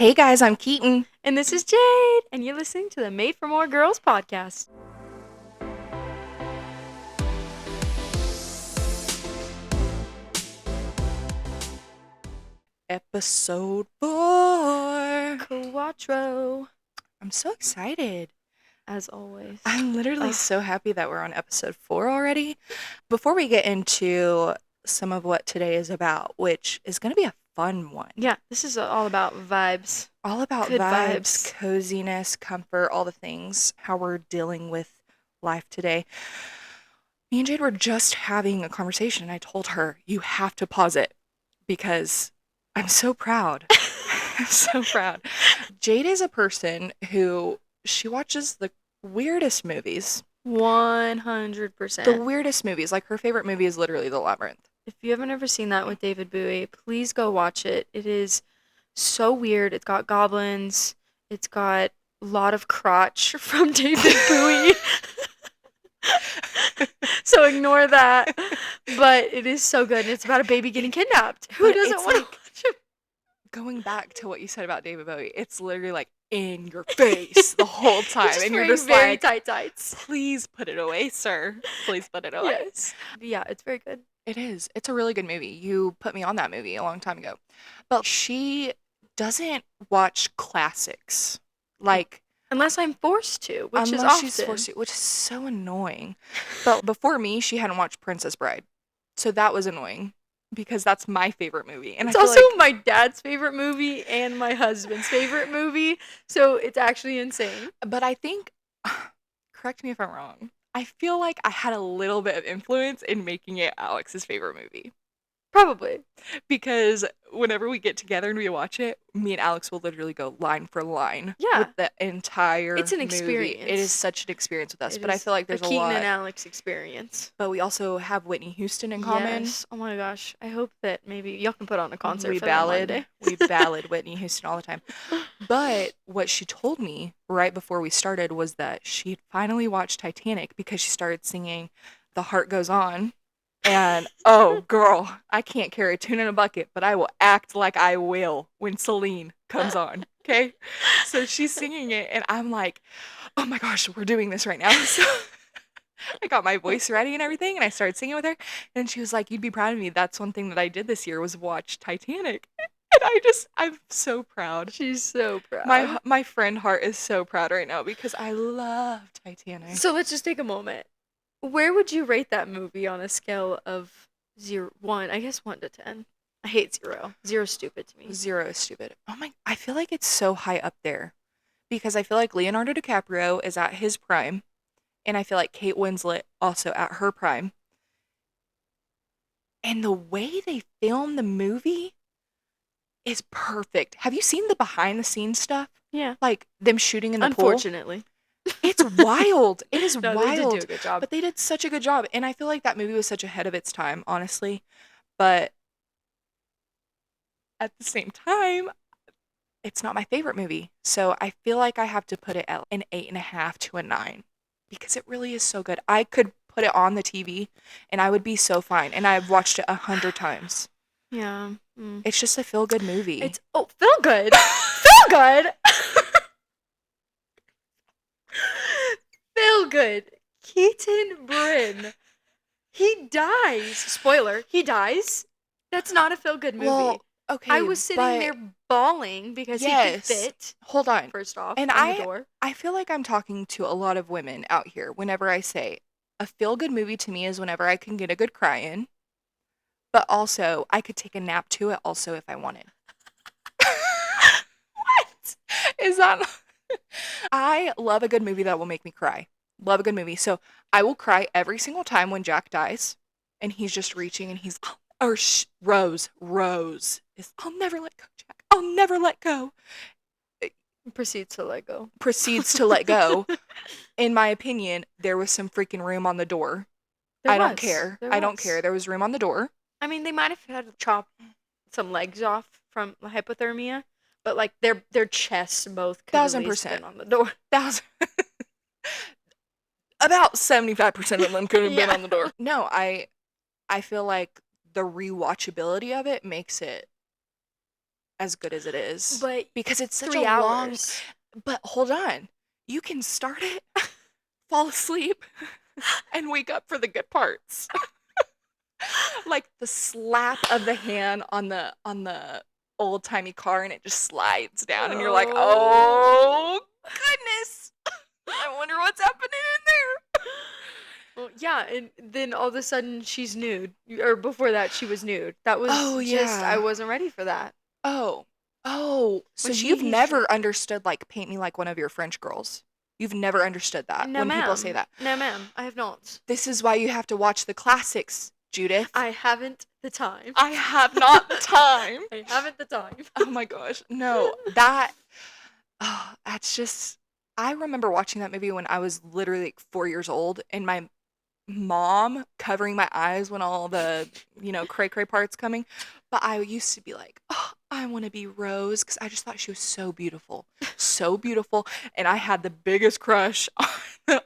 Hey guys, I'm Keaton. And this is Jade, and you're listening to the Made for More Girls podcast. Episode 4. Quattro, I'm so excited. as always. I'm literally Ugh. so happy that we're on episode 4 already. Before we get into some of what today is about, which is going to be a fun one. Yeah, this is all about vibes. All about Good vibes, vibes. coziness, comfort, all the things, how we're dealing with life today. Me and Jade were just having a conversation, and I told her, you have to pause it because I'm so proud. I'm so proud. Jade is a person who she watches the weirdest movies. 100%. The weirdest movies. Like her favorite movie is literally The Labyrinth. If you haven't ever seen that with David Bowie, please go watch it. It is so weird. It's got goblins. It's got a lot of crotch from David Bowie. So ignore that. But it is so good. It's about a baby getting kidnapped. Who But doesn't it's want to like- watch it? Going back to what you said about David Bowie, it's literally like in your face the whole time. He's just And you're wearing just very like, tight tights. please put it away, sir. Please put it away. Yes. Yeah, it's very good. It is. It's a really good movie. You put me on that movie a long time ago. But she doesn't watch classics. Like, Unless I'm forced to, which is unless often. she's forced to, which is so annoying. But before me, she hadn't watched Princess Bride. So that was annoying because that's my favorite movie. And It's I feel also like, my dad's favorite movie and my husband's favorite movie, so it's actually insane. but I think, correct me if I'm wrong, I feel like I had a little bit of influence in making it Alex's favorite movie. Probably. Because whenever we get together and we watch it, me and Alex will literally go line for line Yeah. with the entire It's an movie. experience. It is such an experience with us. It But I is feel like there's a a Keaton lot. and Alex experience. But we also have Whitney Houston in common. Yes. Oh my gosh. I hope that maybe y'all can put on a concert We for them one ballad. day. We ballad Whitney Houston all the time. But what she told me right before we started was that she'd finally watched Titanic because she started singing The Heart Goes On. And oh girl, I can't carry a tune in a bucket, but I will act like I will when Celine comes on. Okay? So she's singing it and I'm like, oh my gosh, we're doing this right now. So I got my voice ready and everything and I started singing with her. And she was like, you'd be proud of me. That's one thing that I did this year was watch Titanic. And I'm so proud. She's so proud. My friend heart is so proud right now because I love Titanic. So let's just take a moment. Where would you rate that movie on a scale of 1? I guess 1 to 10. I hate 0. 0 is stupid to me. 0 is stupid. Oh my, I feel like it's so high up there because I feel like Leonardo DiCaprio is at his prime and I feel like Kate Winslet also at her prime. And the way they film the movie is perfect. Have you seen the behind the scenes stuff? Yeah. Like them shooting in the pool? Unfortunately. It's wild. It is No, wild. they did do a good job. But they did such a good job. And I feel like that movie was such ahead of its time, honestly. But at the same time, it's not my favorite movie. So I feel like I have to put it at an 8.5 to a 9 because it really is so good. I could put it on the TV and I would be so fine. And I've watched it 100 times. Yeah. It's just a feel-good movie. Feel good. Feel good. Feel good. Keaton Bryn. He dies. Spoiler, he dies. That's not a feel good movie. Well, okay. I was sitting but there bawling because Yes. he could fit, Hold on. first off, And in the door. I feel like I'm talking to a lot of women out here whenever I say a feel-good movie to me is whenever I can get a good cry in, but also I could take a nap to it also if I wanted. What? Is that I love a good movie that will make me cry. Love a good movie. So I will cry every single time when Jack dies and he's just reaching and he's Rose is I'll never let go, Jack. I'll never let go. Proceeds to let go. Proceeds to let go. In my opinion, there was some freaking room on the door. I don't care. I don't care. There was room on the door. I mean, they might have had to chop some legs off from hypothermia, but like their chests both could at least 1000%. been on the door. About 75% of them could have been Yeah. on the door. No, I feel like the rewatchability of it makes it as good as it is. But because it's such a 3 long. hours. But hold on, you can start it, fall asleep, and wake up for the good parts. Like the slap of the hand on the old timey car, and it just slides down, and you're like, oh goodness, I wonder what's happening in there. Well, yeah, and then all of a sudden she's nude. Or before that, she was nude. That was Oh just, I yeah. wasn't ready for that. Oh. Oh. So When you've he's never understood like paint me like one of your French girls. You've never understood that No, when people say ma'am. that. No, ma'am. I have not. This is why you have to watch the classics, Judith. I haven't the time. I have not the time. I haven't the time. Oh my gosh. No, that's just, I remember watching that movie when I was literally like 4 years old, and my mom covering my eyes when all the, cray cray parts coming. But I used to be like, oh, I want to be Rose, because I just thought she was so beautiful. So beautiful. And I had the biggest crush on Jack.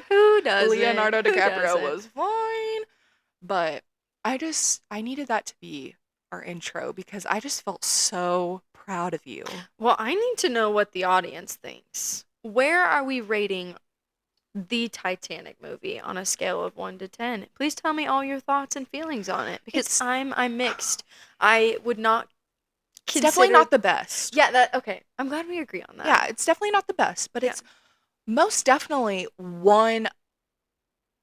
Who doesn't? Leonardo Who DiCaprio doesn't? was fine. But I needed that to be our intro, because I just felt so proud of you. Well, I need to know what the audience thinks. Where are we rating the Titanic movie on a scale of 1 to 10? Please tell me all your thoughts and feelings on it, because I'm mixed. I would not It's definitely not the best. Yeah, okay. I'm glad we agree on that. Yeah, it's definitely not the best, but Yeah. it's most definitely one.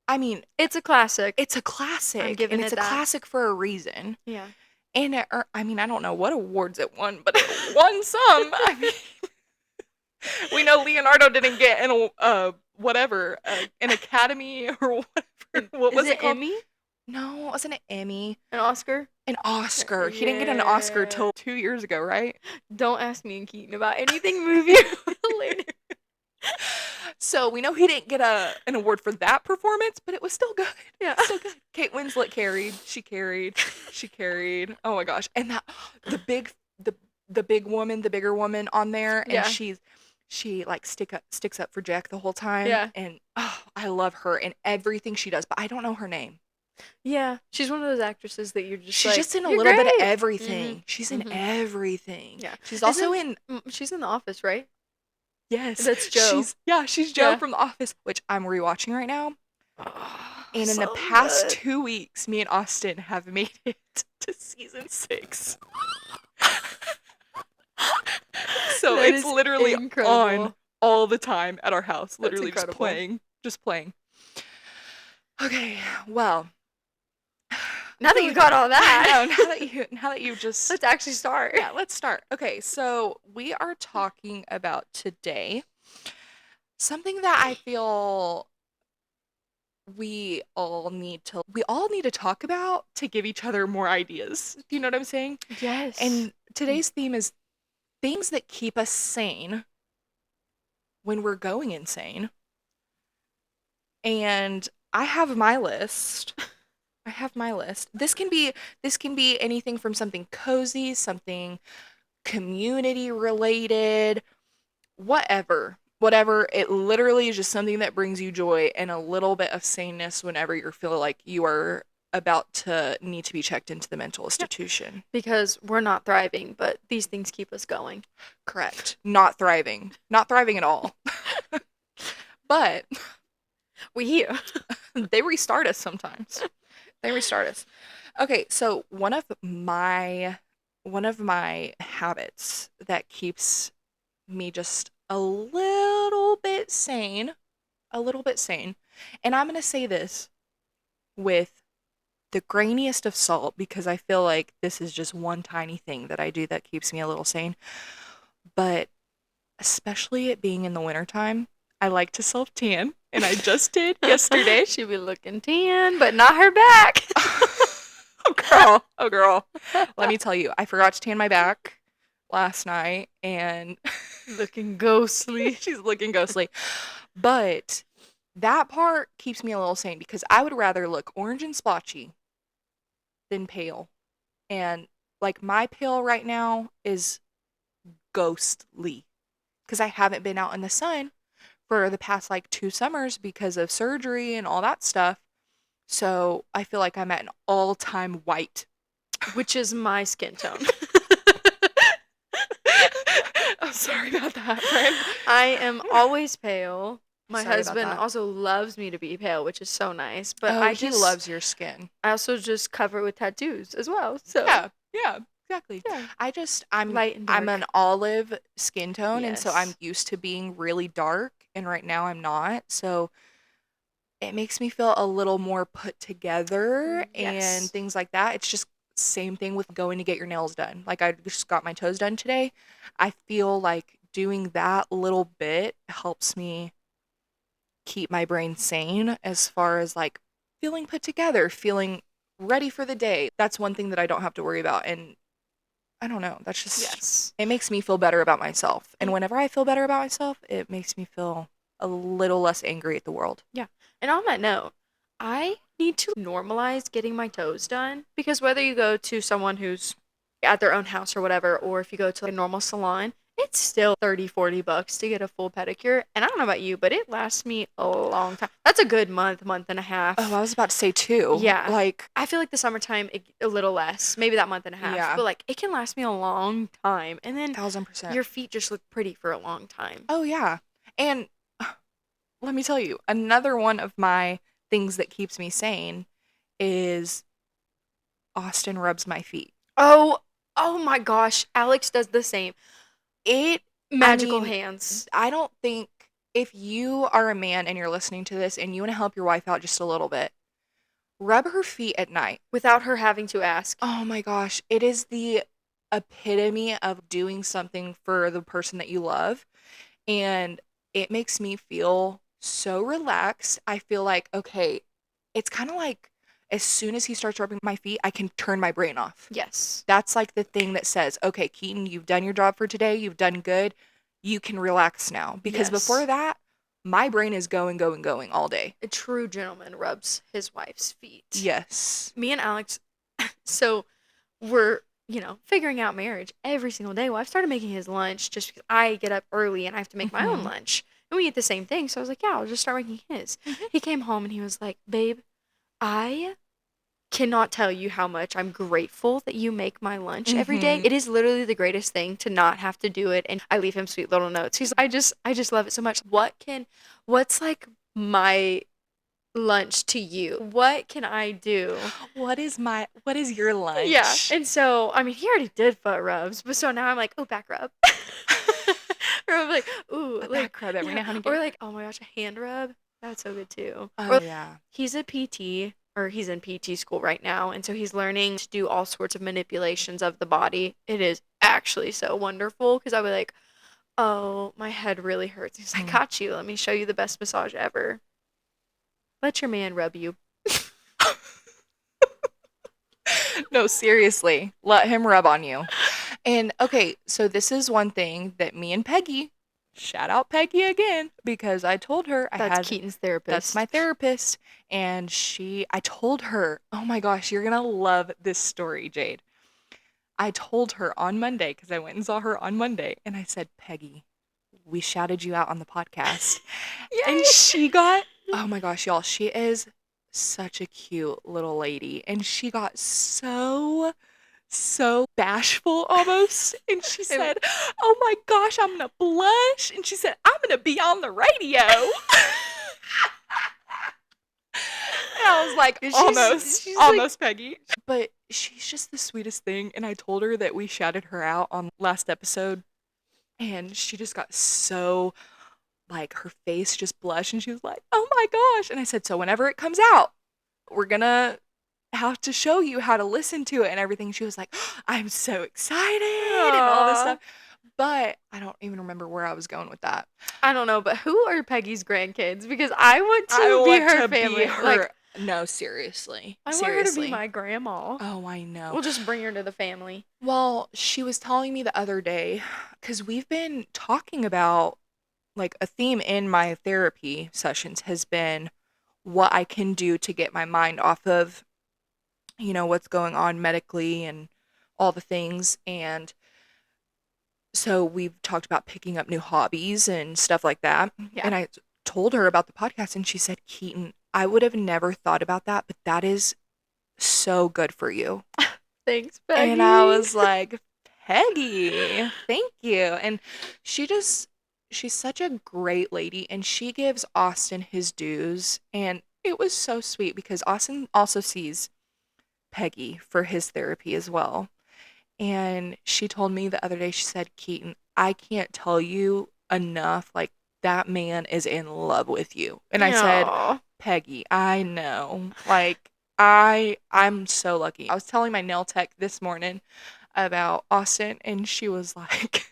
I mean, It's a classic. it's a classic, I'm giving and it's it a that. classic for a reason. Yeah. And I mean, I don't know what awards it won, but it won some. I mean, we know Leonardo didn't get an Academy or whatever. What was Is it it called? Emmy? No, it wasn't an Emmy. An Oscar? An Oscar. He didn't get an Oscar till 2 years ago, right? Don't ask me and Keaton about anything movie related. So we know he didn't get an award for that performance, but it was still good. Yeah. Still good. Kate Winslet carried. She carried. Oh my gosh. And that the big woman, the bigger woman on there, and Yeah. she like sticks up for Jack the whole time. Yeah. And I love her and everything she does, but I don't know her name. Yeah. She's one of those actresses that you're just She's like, just in a "You're little bit of great." everything. Mhm. She's in Mhm. everything. Yeah. She's also She's in The Office, right? Yes. That's Joe. She's Joe Yeah. from The Office, which I'm rewatching right now. Oh, And in the so past good. 2 weeks, me and Austin have made it to season 6. So That it's is literally incredible. on all the time at our house. Literally just incredible. playing. Okay, well. Now that you got all that. I know, now that you just. Let's actually start. Yeah, let's start. Okay, so we are talking about today something that I feel we all need to talk about to give each other more ideas. Do you know what I'm saying? Yes. And today's theme is things that keep us sane when we're going insane. And I have my list. This can be anything from something cozy, something community related, whatever. It literally is just something that brings you joy and a little bit of saneness whenever you feel like you are about to need to be checked into the mental institution. Because we're not thriving, but these things keep us going. Correct. Not thriving at all. But We here. they restart us sometimes. Okay, so one of my habits that keeps me just a little bit sane, and I'm going to say this with the grainiest of salt, because I feel like this is just one tiny thing that I do that keeps me a little sane, but especially it being in the wintertime, I like to self-tan, and I just did yesterday. She be looking tan, but not her back. Oh girl. Let me tell you, I forgot to tan my back last night, and Looking ghostly. she's looking ghostly. But that part keeps me a little sane, because I would rather look orange and splotchy than pale. And like my pale right now is ghostly, because I haven't been out in the sun for the past like 2 summers because of surgery and all that stuff. So I feel like I'm at an all-time white. Which is my skin tone. Sorry about that, friend. I am always pale. My Sorry about husband that. also loves me to be pale, which is so nice. But Oh, he loves your skin. I also just cover it with tattoos as well. So Yeah, exactly. yeah, I'm light and I'm dark. an olive skin tone, and so I'm Yes. used to being really dark, and right now I'm not. So it makes me feel a little more put together and Yes. things like that. It's just same thing with going to get your nails done. Like I just got my toes done today. I feel like doing that little bit helps me keep my brain sane as far as like feeling put together, feeling ready for the day. That's one thing that I don't have to worry about. And I don't know, that's just, Yes. it makes me feel better about myself. And And whenever I feel better about myself, it makes me feel a little less angry at the world. yeah. And on that note, I need to normalize getting my toes done because whether you go to someone who's at their own house or whatever, or if you go to like a normal salon, it's still 30, $40 to get a full pedicure. And I don't know about you, but it lasts me a long time. That's a good month and a Oh, half. I was about to say too. Yeah. Like, I feel like the summertime, a little less, maybe that month and a half, yeah, but like it can last me a long time. And then 1000%. your feet just look pretty for a long time. Oh, yeah. And let me tell you, another one of my things that keeps me sane is Austin rubs my feet. Oh, oh my gosh. Alex does the same. It, I Magical mean, hands. I don't think if you are a man and you're listening to this and you want to help your wife out just a little bit, rub her feet at night. Without her having to ask. Oh my gosh, it is the epitome of doing something for the person that you love. And it makes me feel so relaxed. I feel like, okay, it's kind of like as soon as he starts rubbing my feet, I can turn my brain off. Yes. That's like the thing that says, okay, Keetyn, you've done your job for today. You've done good. You can relax now. Because before Yes. that, my brain is going, going, going all day. A true gentleman rubs his wife's feet. Yes. Me and Alex, so we're, figuring out marriage every single day. Well, I've started making his lunch just because I get up early and I have to make my own Mm-hmm. lunch. And we eat the same thing. So I was like, yeah, I'll just start making his. Mm-hmm. He came home and he was like, babe, I cannot tell you how much I'm grateful that you make my lunch every day. Mm-hmm. It is literally the greatest thing to not have to do it. And I leave him sweet little notes. I just love it so much. What's like my lunch to you? What can I do? What is your lunch? Yeah. And so, I mean, he already did foot rubs, but so now I'm like, oh, back rub. Or I'm like, ooh, A like, back rub every yeah. now and Or again. like, oh my gosh, a hand rub. That's so good too. Oh Or yeah. he's a PT or he's in PT school right now. And so he's learning to do all sorts of manipulations of the body. It is actually so wonderful because I'll be like, oh, my head really hurts. He's like, got you. Let me show you the best massage ever. Let your man rub you. No, seriously. Let him rub on you. And okay, so this is one thing that me and Peggy, shout out Peggy again, because I told her Keaton's therapist. that's my therapist. And I told her, oh my gosh, you're going to love this story, Jade. I told her on Monday, because I went and saw her on Monday, and I said, Peggy, we shouted you out on the podcast. And she got, oh my gosh, y'all, she is such a cute little lady. And she got so bashful almost. And she said, oh my gosh, I'm going to blush. And she said, I'm going to be on the radio. And I was like, She's almost, Peggy. But she's just the sweetest thing. And I told her that we shouted her out on last episode. And she just got so, like, her face just blushed. And she was like, oh my gosh. And I said, so whenever it comes out, we're going to have to show you how to listen to it and everything. She was like, I'm so excited and all this stuff. But I don't even remember where I was going with that. I don't know, but who are Peggy's grandkids? Because I want to be her family. Like, no, seriously. I want her to be my grandma. Oh, I know. We'll just bring her to the family. Well, she was telling me the other day, because we've been talking about, like, a theme in my therapy sessions has been what I can do to get my mind off of, what's going on medically and all the things. And so we've talked about picking up new hobbies and stuff like that. Yeah. And I told her about the podcast and she said, Keetyn, I would have never thought about that, but that is so good for you. Thanks, Peggy. And I was like, Peggy. Thank you. And she just, she's such a great lady and she gives Austin his dues. And it was so sweet because Austin also sees Peggy for his therapy as well. And she told me the other day, she said, Keaton, I can't tell you enough. Like, that man is in love with you. And I said, Aw. Peggy, I know. Like, I'm so lucky. I was telling my nail tech this morning about Austin, and she was like,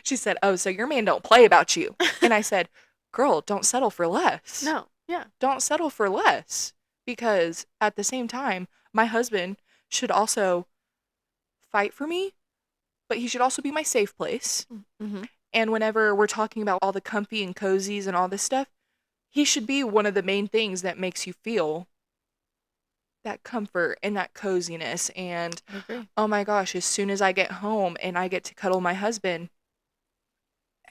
she said, oh, so your man don't play about you. And I said, girl, don't settle for less. No. Yeah. Don't settle for less. Because at the same time, my husband should also fight for me, but he should also be my safe place. Mm-hmm. And whenever we're talking about all the comfy and cozies and all this stuff, he should be one of the main things that makes you feel that comfort and that coziness. And I agree. oh my gosh, as soon as I get home and I get to cuddle my husband,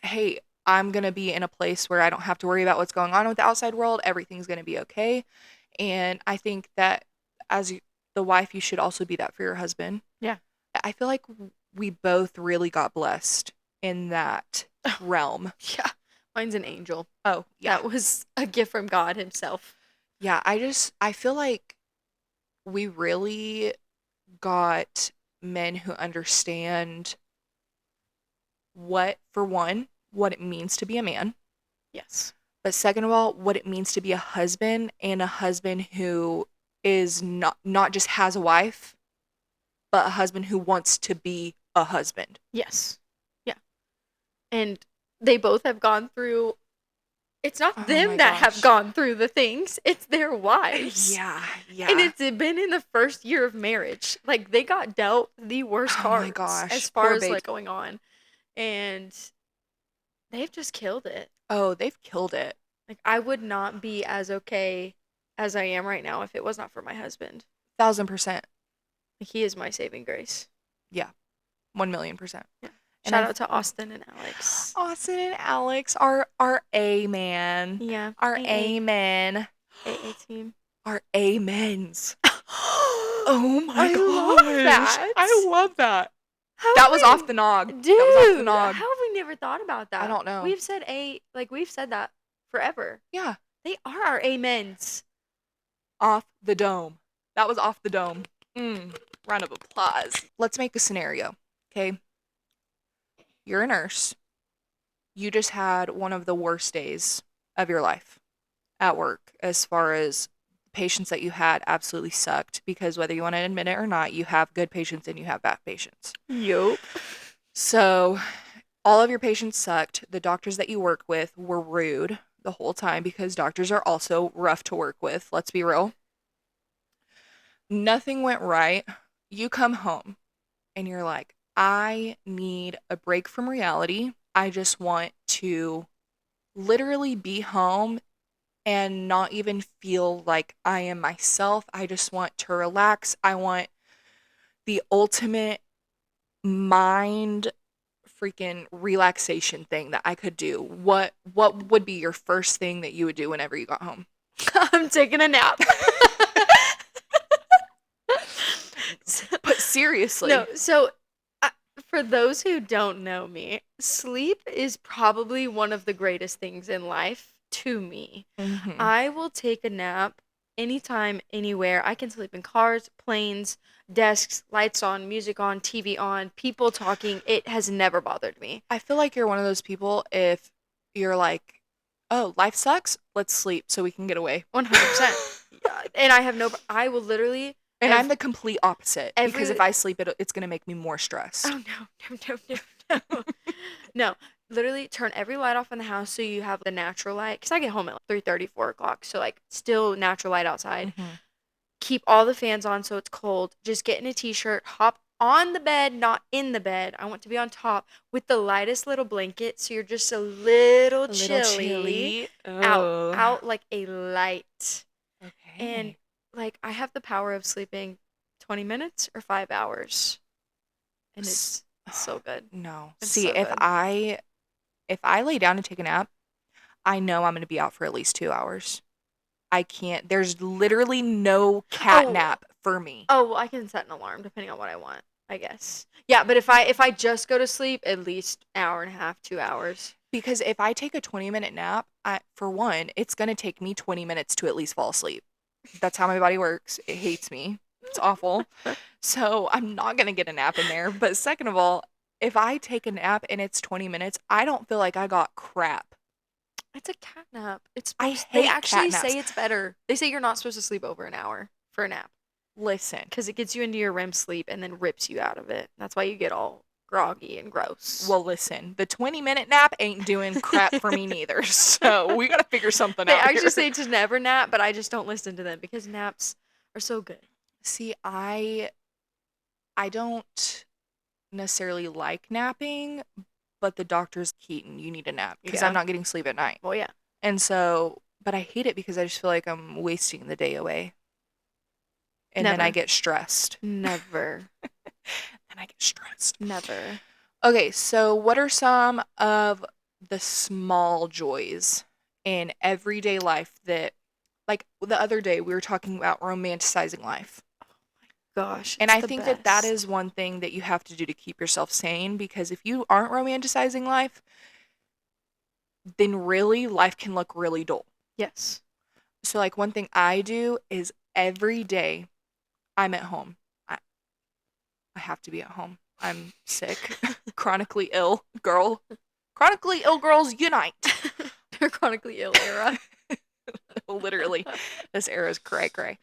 hey, I'm going to be in a place where I don't have to worry about what's going on with the outside world. Everything's going to be okay. And I think that as the wife, you should also be that for your husband. Yeah. I feel like we both really got blessed in that realm. Yeah. Mine's an angel. Oh, yeah. That was a gift from God himself. Yeah, I feel like we really got men who understand what, for one, what it means to be a man. Yes. But second of all, what it means to be a husband, and a husband who is not just has a wife, but a husband who wants to be a husband. Yes. Yeah. And they both have gone through. It's not Oh them my that have gosh. gone through the things, it's their wives. Yeah, yeah. And it's been in the first year of marriage. Like, they got dealt the worst Oh my cards gosh, as far poor as, babes. like, going on. And they've just killed it. Oh, they've killed it. Like, I would not be as okay as I am right now if it was not for my husband. 1,000%. Like, he is my saving grace. Yeah, 1,000,000%. Yeah. And Shout out to Austin and Alex. Austin and Alex, our A man. Yeah. Our AA. Amen. AA team. Our amens. Oh my I gosh. love that. I love that. How That have was we- off the nog. Dude, That was off the nog. how have we never thought about that? I don't know. We've said we've said that forever. Yeah. They are our amens. Off the dome. That was off the dome. Round of applause. Let's make a scenario, okay? You're a nurse. You just had one of the worst days of your life at work, as far as patients that you had absolutely sucked, because whether you want to admit it or not, you have good patients and you have bad patients. Yup. So all of your patients sucked. The doctors that you work with were rude the whole time, because doctors are also rough to work with. Let's be real. Nothing went right. You come home and you're like, I need a break from reality. I just want to literally be home and not even feel like I am myself. I just want to relax. I want the ultimate mind freaking relaxation thing that I could do. What would be your first thing that you would do whenever you got home? I'm taking a nap. But seriously. No, so for those who don't know me, sleep is probably one of the greatest things in life to me. Mhm. I will take a nap anytime, anywhere. I can sleep in cars, planes, desks, lights on, music on, TV on, people talking. It has never bothered me. I feel like you're one of those people, if you're like, oh, life sucks, let's sleep so we can get away. 100%. Yeah, and I will literally. And I'm the complete opposite, because if I sleep, it's going to make me more stressed. Oh, no. No, literally turn every light off in the house so you have the natural light. Because I get home at like 3:30, 4 o'clock. So, like, still natural light outside. Mhm. Keep all the fans on so it's cold. Just get in a t-shirt. Hop on the bed, not in the bed. I want to be on top with the lightest little blanket. So you're just a little chilly. Oh. Out like a light. Okay. And, like, I have the power of sleeping 20 minutes or 5 hours. And it's so good. No. It's See, so if good. I lay down and take a nap, I know I'm going to be out for at least 2 hours. I can't. There's literally no cat nap for me. Oh, well, I can set an alarm depending on what I want. I guess. Yeah, but if I just go to sleep, at least hour and a half, 2 hours. Because if I take a 20-minute nap, for one, it's going to take me 20 minutes to at least fall asleep. That's how my body works. It hates me. It's awful. So I'm not going to get a nap in there. But second of all, if I take a nap and it's 20 minutes, I don't feel like I got crap. It's a cat nap. It's I supposed. They hate cat actually naps. say it's better. They say you're not supposed to sleep over an hour for a nap Listen, because it gets you into your REM sleep and then rips you out of it. That's why you get all groggy and gross. well, listen, the 20-minute nap ain't doing crap for me neither. So we got to figure something They out actually here. say to never nap, but I just don't listen to them because naps are so good. See, I don't necessarily like napping, but the doctor's Keaton, you need a nap because I'm Yeah. not getting sleep at night. Well, yeah. And so, but I hate it because I just feel like I'm wasting the day away. And then I Never. get stressed. Never. And I get stressed. Never. Okay, so what are some of the small joys in everyday life that, like the other day, we were talking about romanticizing life. Gosh, And it's I the think that that best. is one thing that you have to do to keep yourself sane because if you aren't romanticizing life, then really life can look really dull. Yes. So, like, one thing I do is every day I'm at home. I, I have to be at home. I'm sick, chronically ill girl. Chronically ill girls unite. They're chronically ill era. Literally, this era is cray cray.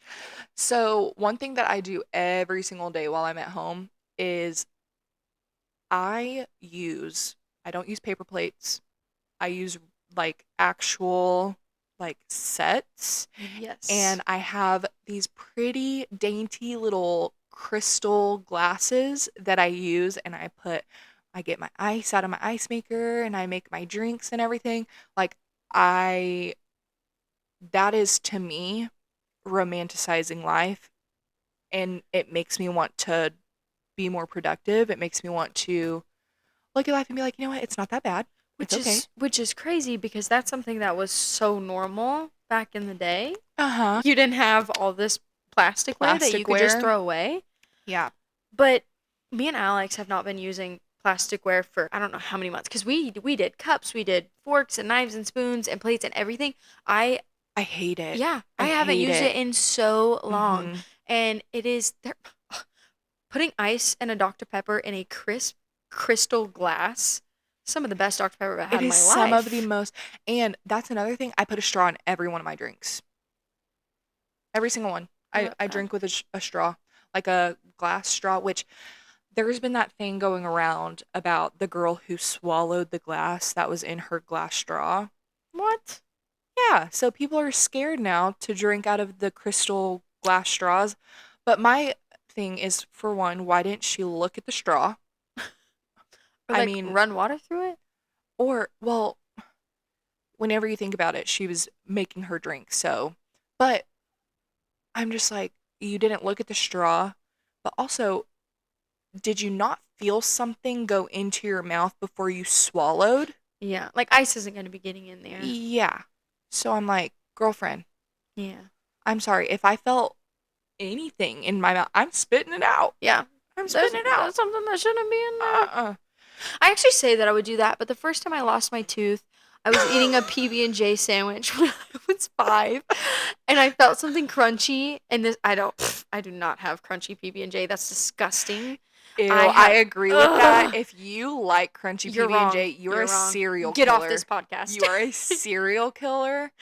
So, one thing that I do every single day while I'm at home is I don't use paper plates. I use like actual like sets Yes. and I have these pretty dainty little crystal glasses that I use and I get my ice out of my ice maker and I make my drinks and everything. Like I that is to me romanticizing life and it makes me want to be more productive. It makes me want to look at life and be like, you know what? It's not that bad. It's okay. Which is crazy because that's something that was so normal back in the day. Uh-huh. You didn't have all this plasticware that you could just Plasticware. throw away. Yeah. But me and Alex have not been using plasticware for I don't know how many months because we did cups, we did forks and knives and spoons and plates and everything. I hate it. Yeah, I I haven't hate used it it. in so long, Mhm. and it is there. Putting ice and a Dr. Pepper in a crisp crystal glass, some of the best Dr. Pepper I've It had in is my some of the life. most and that's another thing, I put a straw in every one of my drinks. Every single one. I I love I that. drink with a straw, like a glass straw, which there's been that thing going around about the girl who swallowed the glass that was in her glass straw. What? Yeah, so people are scared now to drink out of the crystal glass straws. But my thing is, for one, why didn't she look at the straw? Or I like mean, run water through it? or, well, whenever you think about it, she was making her drink. So, but I'm just like, you didn't look at the straw, but also, did you not feel something go into your mouth before you swallowed? Yeah, like ice isn't going to be getting in there. Yeah. So I'm like, girlfriend, Yeah. I'm sorry. If I felt anything in my mouth, I'm spitting it out. Yeah. I'm There's spitting it out. that's something that shouldn't be in there. Uh-uh. I actually say that I would do that, but the first time I lost my tooth, I was eating a PB&J sandwich when I was 5, and I felt something crunchy. And this, I do not have crunchy PB&J. That's disgusting. Ew, I I have. agree with that. Ugh, If you like crunchy you're PB&J, wrong. you're You're a wrong. serial Get off this killer. podcast. You are a serial killer,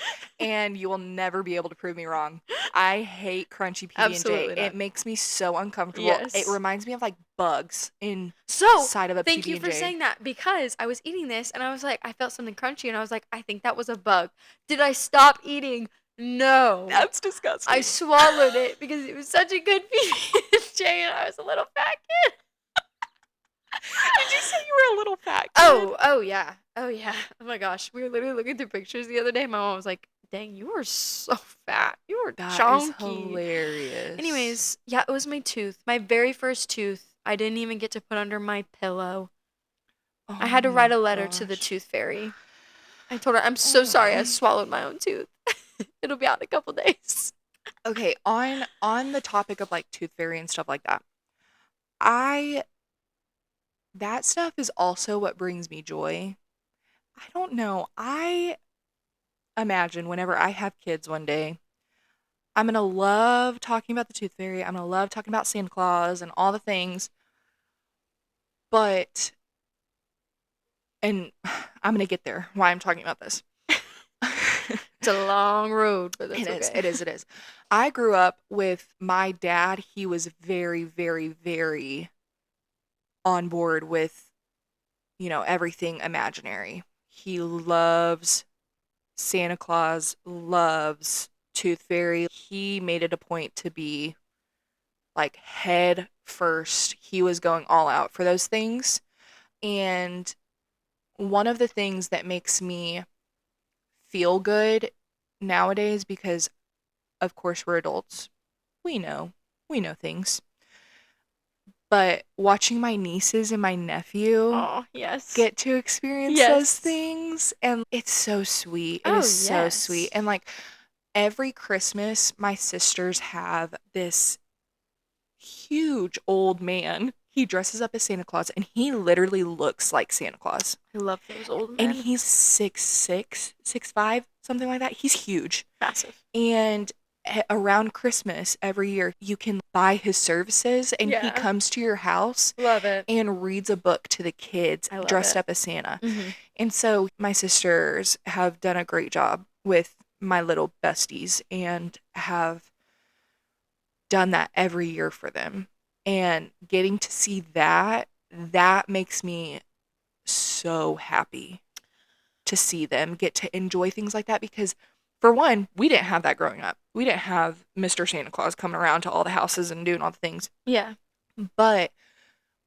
and you will never be able to prove me wrong. I hate crunchy PB&J. Absolutely It not. makes me so uncomfortable. It Yes. reminds me of like bugs So, inside of a thank you for PB&J. saying that because I was eating this and I was like, I felt something crunchy and I was like, I think that was a bug. Did I stop eating? No. That's I disgusting. swallowed it because it was such a good PB&J and I was a little fat kid. Did you say you were a little fat kid? Oh yeah. Oh yeah. Oh my gosh. We were literally looking through pictures the other day. My mom was like, dang, you were so fat. You were That is chunky. hilarious. Anyways, yeah, it was my tooth. My very first tooth. I didn't even get to put under my pillow. Oh I had to write my a letter to the gosh. tooth fairy. I told her, I'm so sorry I Mm. swallowed my own tooth. It'll be out in a couple days. Okay, on the topic of like tooth fairy and stuff like that. I that stuff is also what brings me joy. I don't know. I imagine whenever I have kids one day, I'm gonna love talking about the Tooth Fairy. I'm gonna love talking about Santa Claus and all the things. But, and I'm gonna get there. Why I'm talking about this. It's a long road, but that's It is. okay. It is. It is. I grew up with my dad. He was very, very, very on board with, everything imaginary. He loves Santa Claus, loves Tooth Fairy. He made it a point to be like head first. He was going all out for those things. And one of the things that makes me feel good nowadays, because of course we're adults, we know, we know things. But watching my nieces and my nephew Oh, yes. get to experience those Yes. things, and it's so sweet. It Oh, is so sweet. yes. And like every Christmas, my sisters have this huge old man. He dresses up as Santa Claus and he literally looks like Santa Claus. I love those old And men. he's 6'6", 6'5", something like that. He's huge. Massive. And around Christmas every year, you can buy his services and he Yeah. comes to your house Love it. and reads a book to the kids I love dressed it. up as Santa. Mm-hmm. And so my sisters have done a great job with my little besties and have done that every year for them. And getting to see that makes me so happy to see them get to enjoy things like that, because for one, we didn't have that growing up. We didn't have Mr. Santa Claus coming around to all the houses and doing all the things. Yeah. But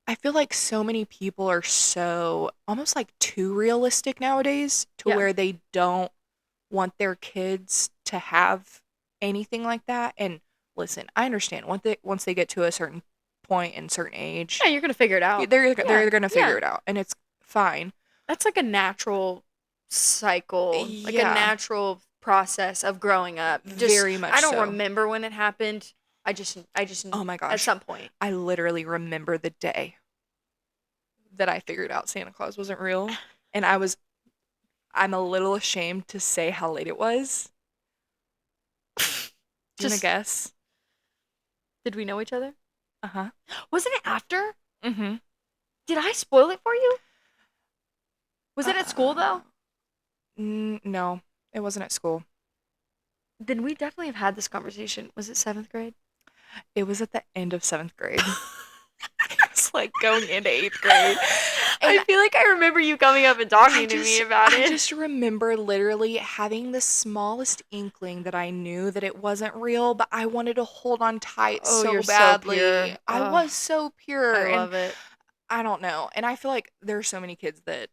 I feel like so many people are so almost like too realistic nowadays to Yeah. where they don't want their kids to have anything like that. And listen, I understand once they get to a certain point and certain age, Yeah, you're gonna figure it out. they're Yeah. gonna figure it out, and it's fine. That's like a natural cycle, like a Yeah, natural process of growing up. very much I don't so. remember when it happened. I just Oh my at gosh, some point. I literally remember the day that I figured out Santa Claus wasn't real, and I'm a little ashamed to say how late it was. Do you wanna Just guess? did we know each other? Uh-huh. Wasn't it after? Mm-hmm. Did I spoil it for you? Was it at school though? No, it wasn't at school. Then we definitely have had this conversation. Was it 7th grade? It was at the end of 7th grade. It's like going into 8th grade. I feel like I remember you coming up and talking to me about I it. just remember literally having the smallest inkling that I knew that it wasn't real, but I wanted to hold on tight Oh, so you're so badly. pure. I Ugh. was so pure. I And love it. I don't know. And I feel like there are so many kids that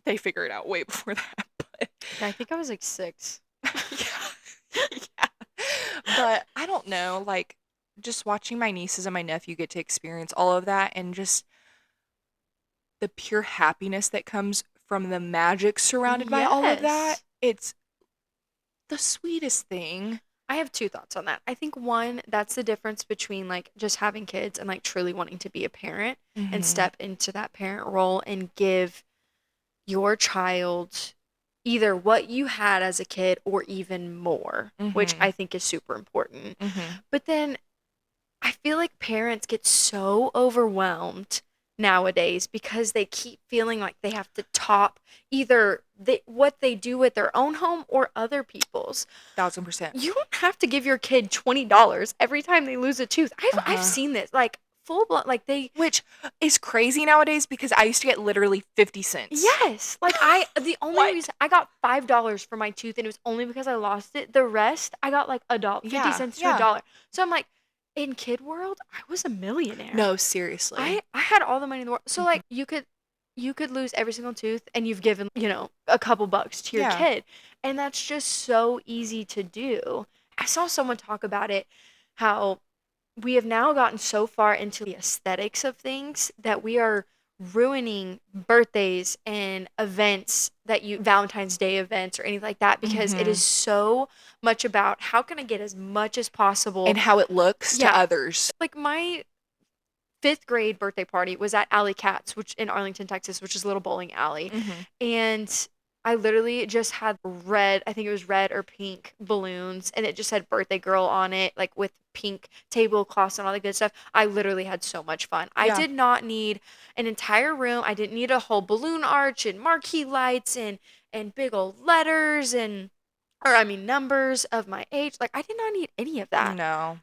they figure it out way before that. But I think I was like 6. yeah. But I don't know. Like, just watching my nieces and my nephew get to experience all of that and just the pure happiness that comes from the magic surrounded by all of that. Yes. It's the sweetest thing. I have 2 thoughts on that. I think one, that's the difference between like just having kids and like truly wanting to be a parent and step into that parent role and give your child either what you had as a kid or even more, which I think is super important. But then I feel like parents get so overwhelmed nowadays because they keep feeling like they have to top either what they do at their own home or other people's. 1000%. You don't have to give your kid $20 every time they lose a tooth. I've seen this like full blown like they Which is crazy nowadays because I used to get literally 50 cents. Yes. Like the only reason I got $5 for my tooth and it was only because I lost it. The rest I got like a dollar, 50 cents to a dollar. So I'm like, in kid world, I was a millionaire. No, seriously. I had all the money in the world. So like you could lose every single tooth and you've given, a couple bucks to your kid. And that's just so easy to do. I saw someone talk about it, how we have now gotten so far into the aesthetics of things that we are ruining birthdays and events Valentine's Day events or anything like that because it is so much about how can I get as much as possible and how it looks to others. Like my fifth grade birthday party was at Alley Cats, which in Arlington, Texas, which is a little bowling alley. Mm-hmm. And I literally just had red, I think it was red or pink balloons, and it just said birthday girl on it, like with pink tablecloths and all the good stuff. I literally had so much fun. I Yeah. did not need an entire room. I didn't need a whole balloon arch and marquee lights and big old letters and numbers of my age. Like I did not need any of that. No.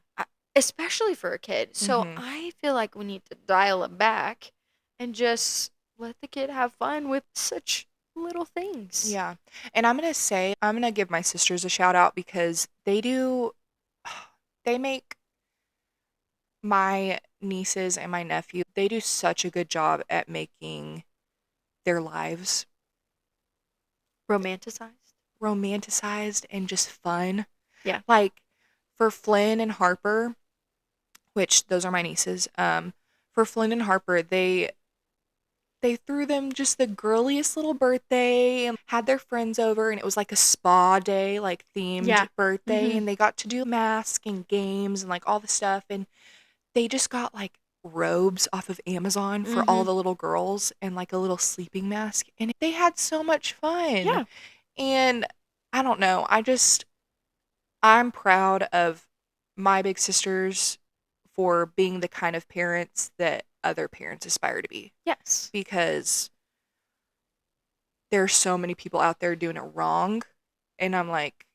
Especially for a kid. So Mm-hmm. I feel like we need to dial it back and just let the kid have fun with such little things. Yeah. And I'm going to give my sisters a shout out because they make my nieces and my nephew, they do such a good job at making their lives Romanticized. romanticized and just fun. Yeah. Like for Flynn and Harper, which those are my nieces, for Flynn and Harper, they threw them just the girliest little birthday and had their friends over, and it was like a spa day, like themed Yeah. birthday, Mhm. and they got to do mask and games and like all the stuff, and they just got like robes off of Amazon for all Mhm. the little girls and like a little sleeping mask, and they had so much fun. Yeah. And I don't know, I'm proud of my big sisters for being the kind of parents that other parents aspire to be, Yes. because there's so many people out there doing it wrong, and I'm like,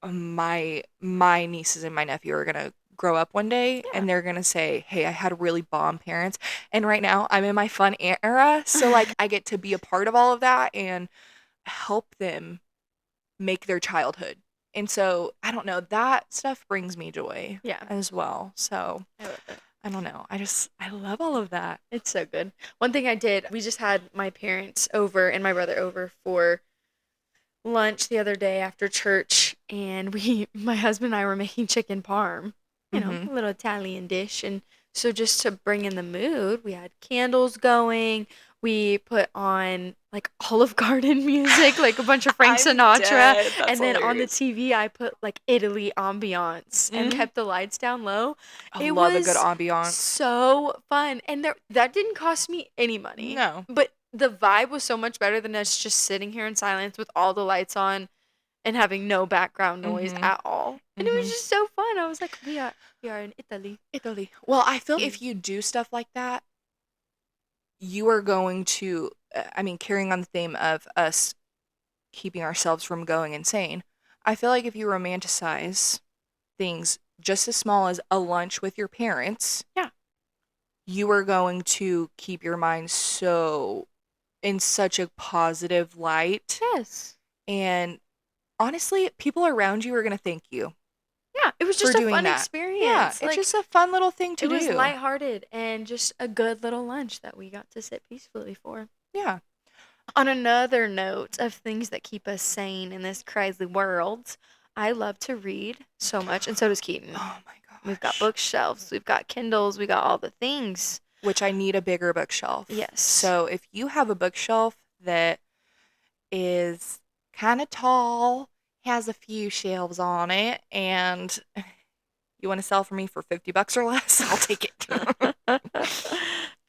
my nieces and my nephew are gonna grow up one day Yeah. and they're gonna say, hey, I had really bomb parents, and right now I'm in my fun era, so like I get to be a part of all of that and help them make their childhood. And so I don't know, that stuff brings me joy Yeah. as well. So I love it. I don't know, I love all of that. It's so good. One thing I did, we just had my parents over and my brother over for lunch the other day after church, and my husband and I were making chicken parm, Mm-hmm. a little Italian dish. And so just to bring in the mood, we had candles going. We put on like Olive Garden music, like a bunch of Frank I'm Sinatra. dead. That's And then on the hilarious. TV, I put like Italy ambiance and Mm. kept the lights down low. I It love a good was ambiance. so fun. And that didn't cost me any money. No. But the vibe was so much better than us just sitting here in silence with all the lights on and having no background noise Mm-hmm. at all. And it was Mm-hmm. just so fun. I was like, we are in Italy. Italy. Well, I feel if you do stuff like that, you are going to, carrying on the theme of us keeping ourselves from going insane, I feel like if you romanticize things just as small as a lunch with your parents, Yeah. you are going to keep your mind in such a positive light. Yes. And honestly, people around you are going to thank you Yeah. It was for just a doing fun that. Yeah, experience. it's Like just a fun little thing to it was do. lighthearted and just a good little lunch that we got to sit peacefully for. Yeah. On another note of things that keep us sane in this crazy world, I love to read so much, and so does Keaton. Oh my We've got gosh. bookshelves, we've got Kindles, we got all the things. Which I need a bigger bookshelf. Yes. So if you have a bookshelf that is kind of tall, has a few shelves on it, and you want to sell for me for $50 or less, I'll take it.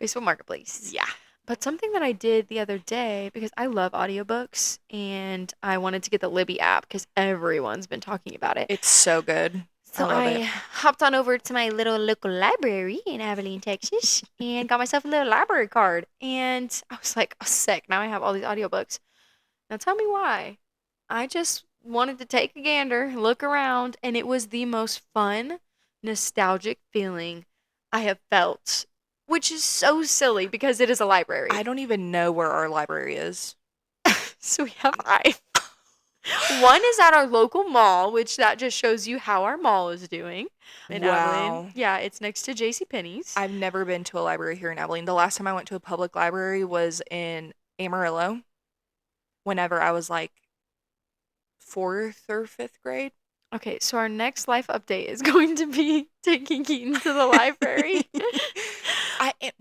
Facebook Marketplace. Yeah. But something that I did the other day, because I love audiobooks and I wanted to get the Libby app because everyone's been talking about it. It's so good. So I love I it. hopped on over to my little local library in Abilene, Texas, and got myself a little library card. And I was like, oh, sick. Now I have all these audiobooks. Now tell me why. I just wanted to take a gander, look around, and it was the most fun, nostalgic feeling I have felt, which is so silly because it is a library. I don't even know where our library is. So we have five. One is at our local mall, which that just shows you how our mall is doing in Abilene. Wow. Yeah, it's next to JCPenney's. I've never been to a library here in Abilene. The last time I went to a public library was in Amarillo whenever I was like 4th or 5th grade. Okay, so our next life update is going to be taking Keaton to the library.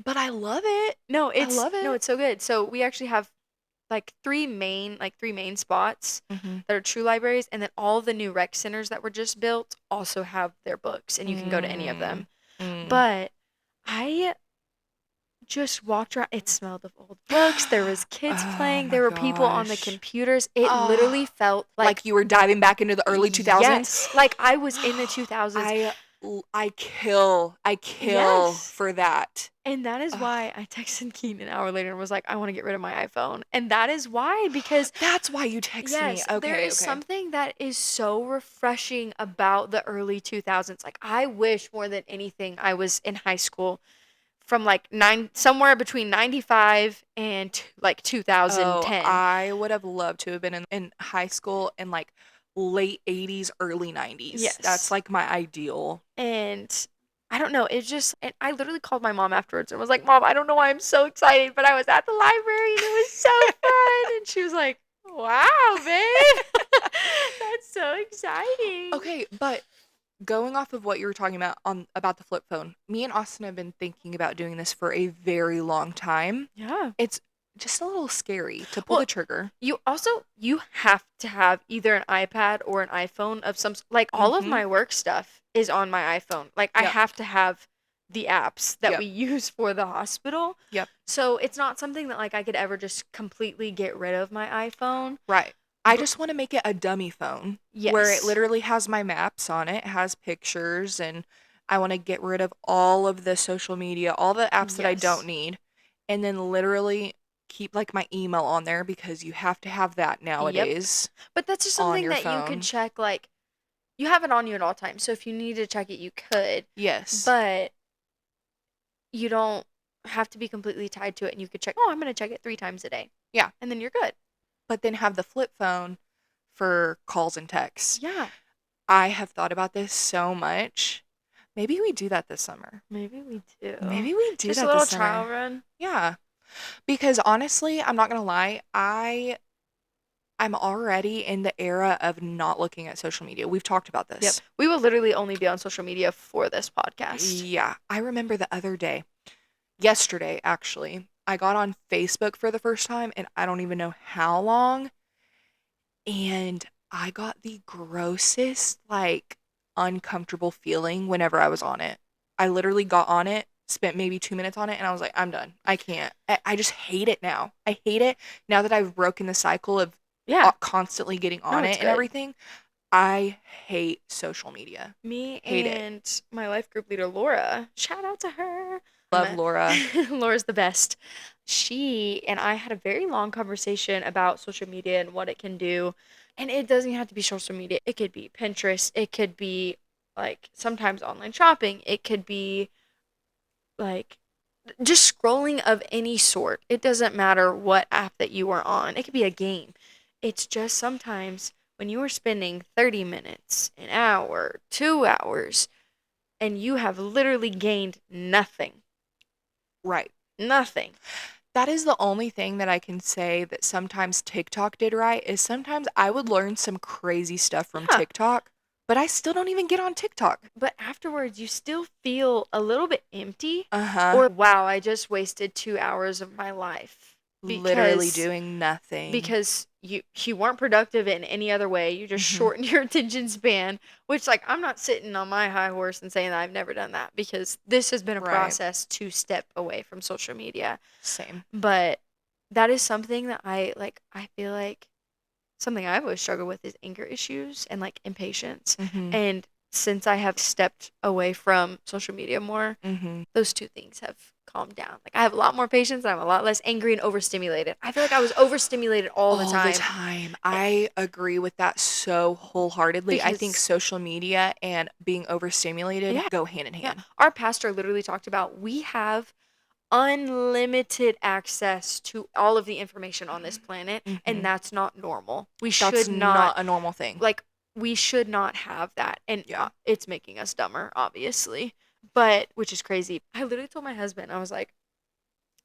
But I love it. No, I love it. it's so good. So we actually have like three main spots Mm-hmm. that are true libraries, and then all the new rec centers that were just built also have their books, and you can go to any of them. Mm. But I just walked around. It smelled of old books. There was kids Oh playing. my There were people on the gosh. computers. It literally Oh, felt like like, you were diving back into the early 2000s? yes, like I was in the 2000s. I I kill Yes. for that. And that is Ugh. why I texted Keaton an hour later and was like, I want to get rid of my iPhone. And that is why, because That's why you text me. yes, there Okay, is okay. something that is so refreshing about the early 2000s. Like, I wish more than anything I was in high school from like somewhere between 95 and like Oh, 2010. I would have loved to have been in high school in like late 80s, early 90s. That's Yes. like my ideal. And I don't know, it just, and I literally called my mom afterwards and was like, Mom, I don't know why I'm so excited, but I was at the library and it was so fun. And she was like, wow, babe, that's so exciting. Okay, but going off of what you were talking about on about the flip phone, me and Austin have been thinking about doing this for a very long time. Yeah. It's just a little scary to pull Well, the trigger. you have to have either an iPad or an iPhone of like all of Mm-hmm. my work stuff is on my iPhone. Like I Yep. have to have the apps that Yep. we use for the hospital. Yep. So it's not something that like I could ever just completely get rid of my iPhone. Right. I But just want to make it a dummy phone where it yes. literally has my maps on it, has pictures, and I want to get rid of all of the social media, all the apps that I don't Yes. need, and then literally keep like my email on there because you have to have that Yep. nowadays But that's just on something your that you could phone. check like you have it on you at all times. So if you need to check it, you could. Yes. But you don't have to be completely tied to it and you could check, oh, I'm going to check it 3 times a day. Yeah. And then you're good. But then have the flip phone for calls and texts. Yeah. I have thought about this so much. Maybe we do that this summer. Maybe we do. Maybe we do Just a that little this trial summer. run. Yeah. Because honestly, I'm not gonna lie, I'm already in the era of not looking at social media. We've talked about Yep. this. We will literally only be on social media for this podcast. Yeah. I remember the other day, yesterday actually, I got on Facebook for the first time and I don't even know how long. And I got the grossest, like, uncomfortable feeling whenever I was on it. I literally got on it, spent maybe 2 minutes on it, and I was like, I'm done. I can't. I just hate it now. I hate it now that I've broken the cycle of Yeah. constantly getting No, on it's it and good. everything. I hate social media. Me Hate it. and my life group leader, Laura, shout out to her. Love Laura. Laura's the best. She and I had a very long conversation about social media and what it can do. And it doesn't have to be social media. It could be Pinterest. It could be like sometimes online shopping. It could be like just scrolling of any sort. It doesn't matter what app that you are on. It could be a game. It's just sometimes when you are spending 30 minutes, an hour, 2 hours, and you have literally gained nothing. Right. Nothing. That is the only thing that I can say that sometimes TikTok did right is sometimes I would learn some crazy stuff from Yeah. TikTok, but I still don't even get on TikTok. But afterwards, you still feel a little bit empty. Uh-huh. Or, wow, I just wasted 2 hours of my life. Literally doing nothing. Because you weren't productive in any other way. You just shortened your attention span, which like I'm not sitting on my high horse and saying that I've never done that because this has been a Right. process to step away from social media. Same. But that is something that I feel like something I've always struggled with is anger issues and like impatience. Mm-hmm. And since I have stepped away from social media more, Mm-hmm. those two things have calmed down. Like I have a lot more patience and I'm a lot less angry and overstimulated. I feel like I was overstimulated all the time. I agree with that so wholeheartedly. I think Because social media and being overstimulated yeah, go hand in yeah. hand. Our pastor literally talked about we have unlimited access to all of the information on this planet, Mhm. and that's not normal. We That's should not a normal thing. like we should not have that, and Yeah. it's making us dumber, obviously. But which is crazy. I literally told my husband, I was like,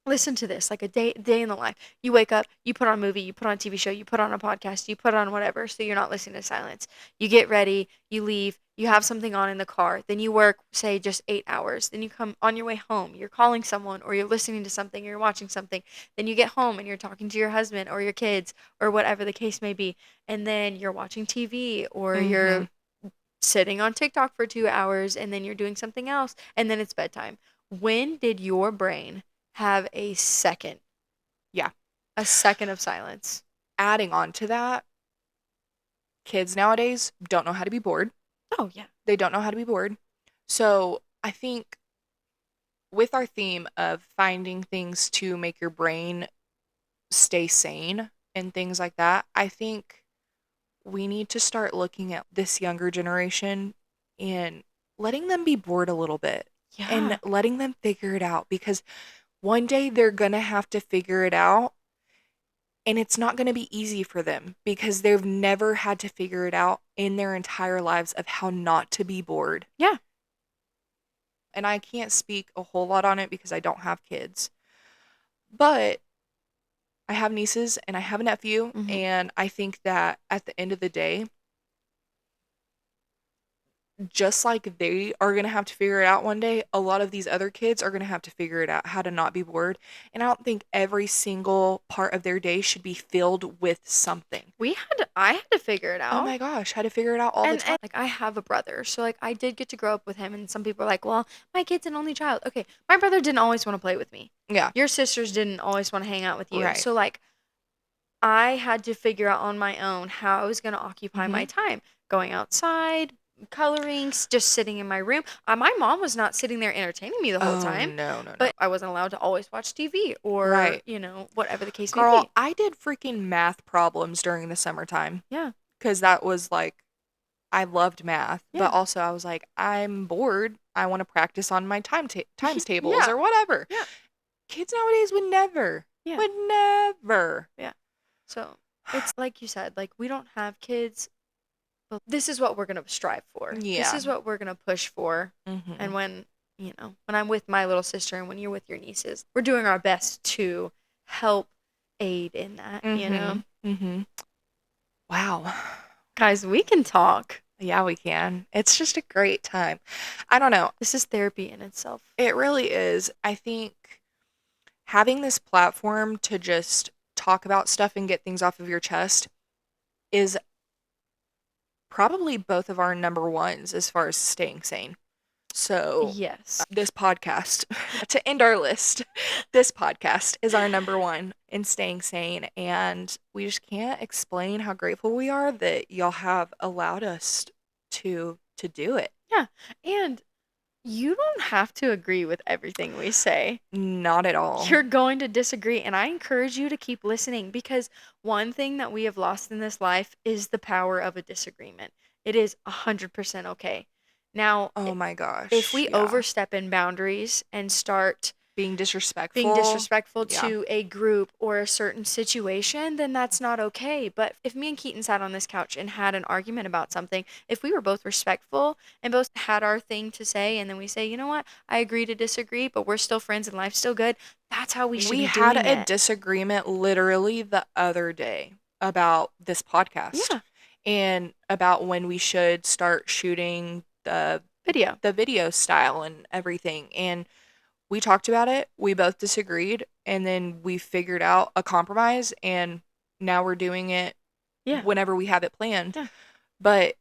listen to this, like a day in the life. You wake up, you put on a movie, you put on a TV show, you put on a podcast, you put on whatever, so you're not listening to silence. You get ready, you leave, you have something on in the car, then you work, say, just 8 hours. Then you come on your way home, you're calling someone, or you're listening to something, or you're watching something. Then you get home and you're talking to your husband or your kids, or whatever the case may be. And then you're watching TV, or you're Mhm. sitting on TikTok for 2 hours, and then you're doing something else, and then it's bedtime. When did your brain have a second? Yeah. A second of silence. Adding on to that, kids nowadays don't know how to be bored. Oh, yeah. They don't know how to be bored. So I think with our theme of finding things to make your brain stay sane and things like that, I think we need to start looking at this younger generation and letting them be bored a little bit and Yeah. letting them figure it out, because one day they're going to have to figure it out, and it's not going to be easy for them because they've never had to figure it out in their entire lives of how not to be bored. Yeah. And I can't speak a whole lot on it because I don't have kids. But I have nieces and I have a nephew, Mhm. and I think that at the end of the day, just like they are going to have to figure it out one day, a lot of these other kids are going to have to figure it out how to not be bored. And I don't think every single part of their day should be filled with something. I had to figure it Oh out. my gosh, how to figure it out all the time. And like I have a brother, so like I did get to grow up with him, and some people are like, "Well, my kid's an only child." Okay, my brother didn't always want to play with me. Yeah, Your sisters didn't always want to hang out with you. right. So like I had to figure out on my own how I was going to occupy my Mhm. time. Going outside, coloring, just sitting in my room. My mom was not sitting there entertaining me the whole Oh, time, no, no, no. but I wasn't allowed to always watch TV or, Right. whatever the case may Girl, be. I did freaking math problems during the summertime Yeah. because that was like, I loved math, Yeah. but also I was like, I'm bored. I want to practice on my times tables Yeah. or whatever. Yeah. Kids nowadays would never, Yeah. would never. Yeah. So it's like you said, like we don't have kids, but this is what we're going to strive for. This Yeah. is what we're going to push for. Mm-hmm. And when I'm with my little sister and when you're with your nieces, we're doing our best to help aid in that. Mm-hmm. Mm-hmm. Wow. Guys, we can talk. Yeah, we can. It's just a great time. I don't know. This is therapy in itself. It really is. I think having this platform to just talk about stuff and get things off of your chest is probably both of our number ones as far as staying sane. So, Yes. this podcast, to end our list, this podcast is our number one in staying sane. And we just can't explain how grateful we are that y'all have allowed us to do it. Yeah. And you don't have to agree with everything we say. Not at all. You're going to disagree, and I encourage you to keep listening because one thing that we have lost in this life is the power of a disagreement. It is 100% okay. Now, Oh my gosh. if we yeah. overstep in boundaries and start being disrespectful yeah. to a group or a certain situation, then that's not okay. But if me and Keaton sat on this couch and had an argument about something, if we were both respectful and both had our thing to say, and then we say, you know what, I agree to disagree, but we're still friends and life's still good, that's how we should be doing it. We had a disagreement literally the other day about this podcast. Yeah. And about when we should start shooting the video style and everything. And we talked about it. We both disagreed, and then we figured out a compromise, and now we're doing it whenever we have it planned. Yeah. But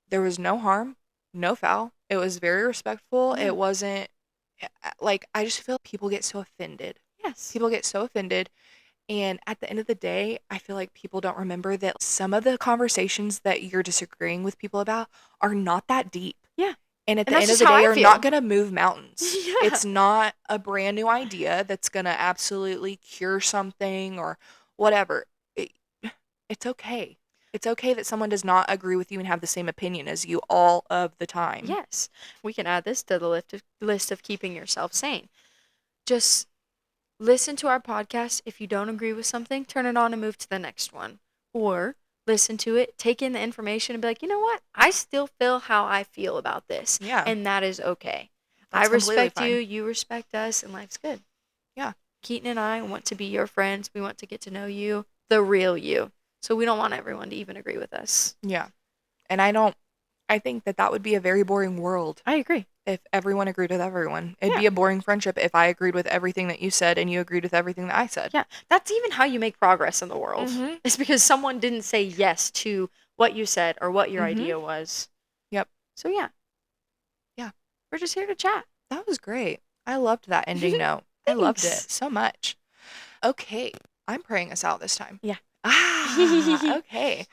there was no harm, no foul. It was very respectful. Yeah. It wasn't like, I just feel people get so offended. Yes. People get so offended. And at the end of the day, I feel like people don't remember that some of the conversations that you're disagreeing with people about are not that deep. Yeah. And at the end of the day, are not going to move mountains. Yeah. It's not a brand new idea that's going to absolutely cure something or whatever. It's okay. It's okay that someone does not agree with you and have the same opinion as you all of the time. Yes. We can add this to the list of keeping yourself sane. Just listen to our podcast. If you don't agree with something, turn it on and move to the next one. Or listen to it, take in the information, and be like, you know what? I still feel how I feel about this. Yeah. And that is okay. That's I respect fine. you, you respect us, and life's good. Yeah. Keaton and I want to be your friends. We want to get to know you, the real you. So we don't want everyone to even agree with us. Yeah. And I think that would be a very boring world. I agree. If everyone agreed with everyone. It'd be a boring friendship if I agreed with everything that you said and you agreed with everything that I said. Yeah. That's even how you make progress in the world. Mm-hmm. It's because someone didn't say yes to what you said or what your idea was. Yep. So yeah. Yeah. We're just here to chat. That was great. I loved that ending note. I loved Thanks. it so much. Okay, I'm praying us out this time. Yeah. Okay.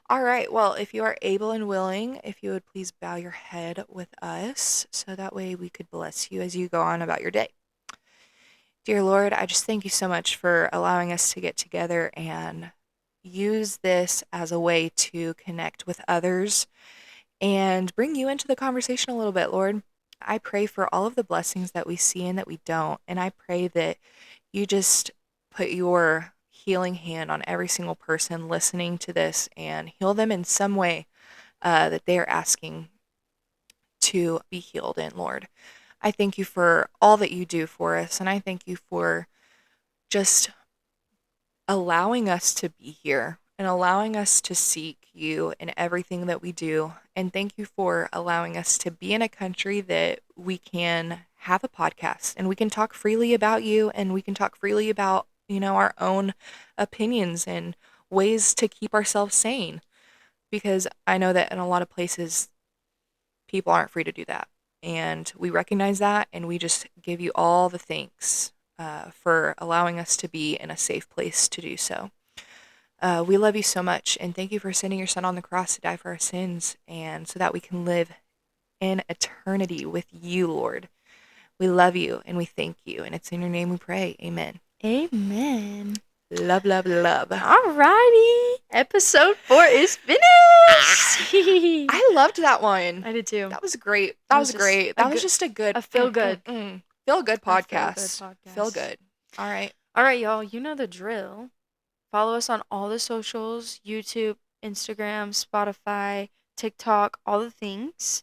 All right. Well, if you are able and willing, if you would please bow your head with us so that way we could bless you as you go on about your day. Dear Lord, I just thank you so much for allowing us to get together and use this as a way to connect with others and bring you into the conversation a little bit, Lord. I pray for all of the blessings that we see and that we don't. And I pray that you just put your healing hand on every single person listening to this and heal them in some way that they are asking to be healed in, Lord. I thank you for all that you do for us. And I thank you for just allowing us to be here and allowing us to seek you in everything that we do. And thank you for allowing us to be in a country that we can have a podcast and we can talk freely about you and we can talk freely about, our own opinions and ways to keep ourselves sane. Because I know that in a lot of places, people aren't free to do that. And we recognize that and we just give you all the thanks for allowing us to be in a safe place to do so. We love you so much, and thank you for sending your son on the cross to die for our sins, and so that we can live in eternity with you, Lord. We love you, and we thank you, and it's in your name we pray. Amen. Amen. Love, love, love. Alrighty. Episode 4 is finished. I loved that one. I did too. That was great. That was great. That was just a good, feel good. Feel good podcast. Feel good. All right. All right, y'all. You know the drill. Follow us on all the socials: YouTube, Instagram, Spotify, TikTok, all the things.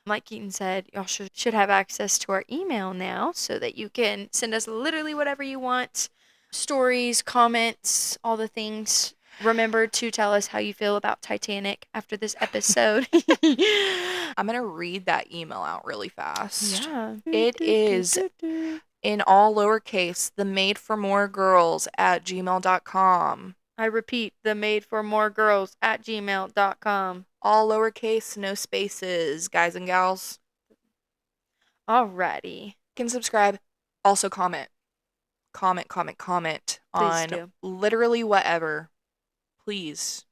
Like Keaton said, y'all should have access to our email now so that you can send us literally whatever you want. Stories, comments, all the things. Remember to tell us how you feel about Titanic after this episode. I'm going to read that email out really fast. Yeah. It is in all lowercase, themadeformoregirls@gmail.com. I repeat, themadeformoregirls@gmail.com. All lowercase, no spaces, guys and gals. Alrighty. You can subscribe. Also comment. Comment on literally whatever. Please.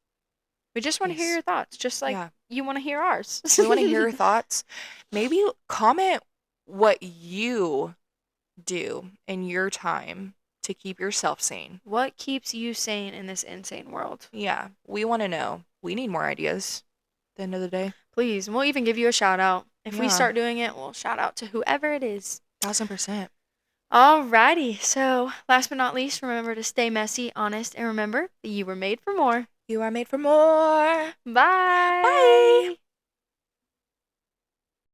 We just want to hear your thoughts, just like you want to hear ours. We want to hear your thoughts. Maybe comment what you do in your time to keep yourself sane. What keeps you sane in this insane world? Yeah, we want to know. We need more ideas at the end of the day. Please, and we'll even give you a shout out. If we start doing it, we'll shout out to whoever it is. 1000%. Alrighty, so last but not least, remember to stay messy, honest, and remember that you were made for more. You are made for more. Bye. Bye.